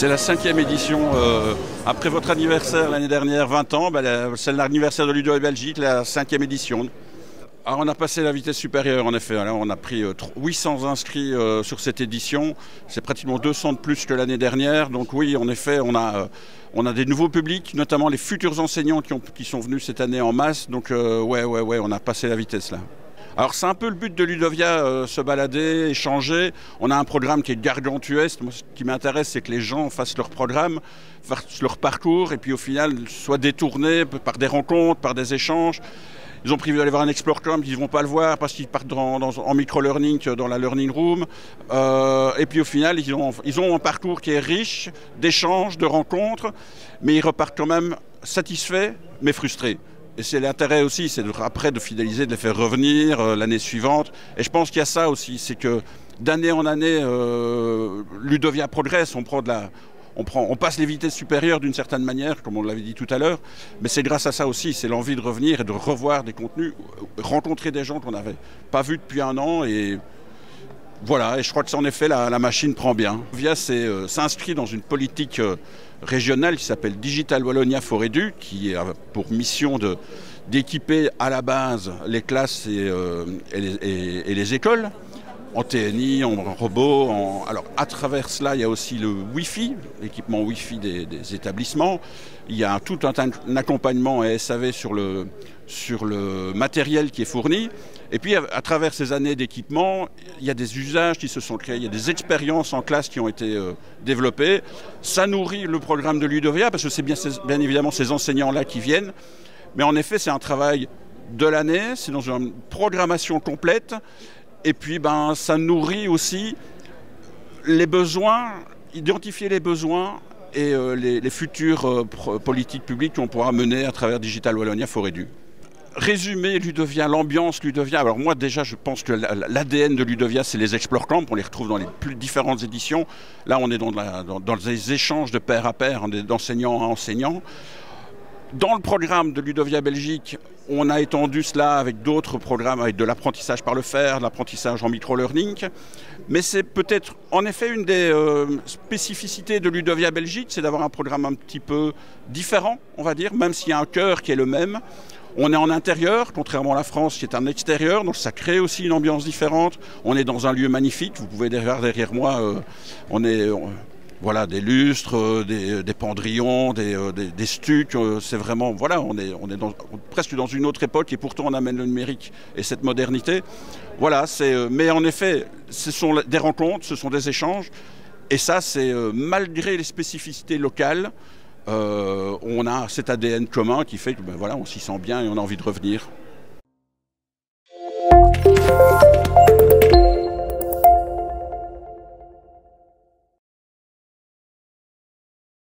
C'est la 5e édition. Après votre anniversaire l'année dernière, 20 ans, c'est l'anniversaire de Ludovia Belgique, la 5e édition. Alors on a passé la vitesse supérieure en effet. Alors, on a pris 800 inscrits sur cette édition. C'est pratiquement 200 de plus que l'année dernière. Donc oui, en effet, on a des nouveaux publics, notamment les futurs enseignants qui sont venus cette année en masse. Donc ouais, on a passé la vitesse là. Alors c'est un peu le but de Ludovia, se balader, échanger. On a un programme qui est gargantuesque. Moi, ce qui m'intéresse, c'est que les gens fassent leur programme, fassent leur parcours, et puis au final soient détournés par des rencontres, par des échanges. Ils ont prévu d'aller voir un Explore Camp, ils ne vont pas le voir parce qu'ils partent en micro-learning dans la Learning Room. Et puis au final, ils ont un parcours qui est riche d'échanges, de rencontres, mais ils repartent quand même satisfaits, mais frustrés. Et c'est l'intérêt aussi, c'est après de fidéliser, de les faire revenir l'année suivante. Et je pense qu'il y a ça aussi, c'est que d'année en année, Ludovia progresse, on passe les vitesses supérieures d'une certaine manière, comme on l'avait dit tout à l'heure, mais c'est grâce à ça aussi, c'est l'envie de revenir et de revoir des contenus, rencontrer des gens qu'on n'avait pas vus depuis un an. Et voilà, et je crois que en effet, la machine prend bien. Ludovia s'inscrit dans une politique régionale qui s'appelle Digital Wallonia Forêt-du, qui a pour mission d'équiper à la base les classes et les écoles, en TNI, en robot. Alors à travers cela, il y a aussi le Wi-Fi, l'équipement Wi-Fi des établissements. Il y a tout un accompagnement et SAV sur le matériel qui est fourni. Et puis à travers ces années d'équipement, il y a des usages qui se sont créés, il y a des expériences en classe qui ont été développées. Ça nourrit le programme de Ludovia parce que c'est bien évidemment ces enseignants-là qui viennent. Mais en effet, c'est un travail de l'année, c'est dans une programmation complète. Et puis ça nourrit aussi les besoins, identifier les besoins et les futures politiques publiques qu'on pourra mener à travers Digital Wallonia Forêt-du. Résumer Ludovia, l'ambiance Ludovia. Alors moi déjà je pense que l'ADN de Ludovia c'est les Explore Camp, on les retrouve dans les plus différentes éditions. Là on est dans des échanges de pair à pair, d'enseignant à enseignant. Dans le programme de Ludovia Belgique, on a étendu cela avec d'autres programmes, avec de l'apprentissage par le faire, de l'apprentissage en micro-learning. Mais c'est peut-être en effet une des spécificités de Ludovia Belgique, c'est d'avoir un programme un petit peu différent, on va dire, même s'il y a un cœur qui est le même. On est en intérieur, contrairement à la France qui est en extérieur, donc ça crée aussi une ambiance différente. On est dans un lieu magnifique, vous pouvez voir derrière moi, voilà, des lustres, des pendrillons, des stucs, c'est vraiment, voilà, on est presque dans une autre époque et pourtant on amène le numérique et cette modernité. Voilà, mais en effet, ce sont des rencontres, ce sont des échanges et ça c'est malgré les spécificités locales, on a cet ADN commun qui fait que voilà, on s'y sent bien et on a envie de revenir.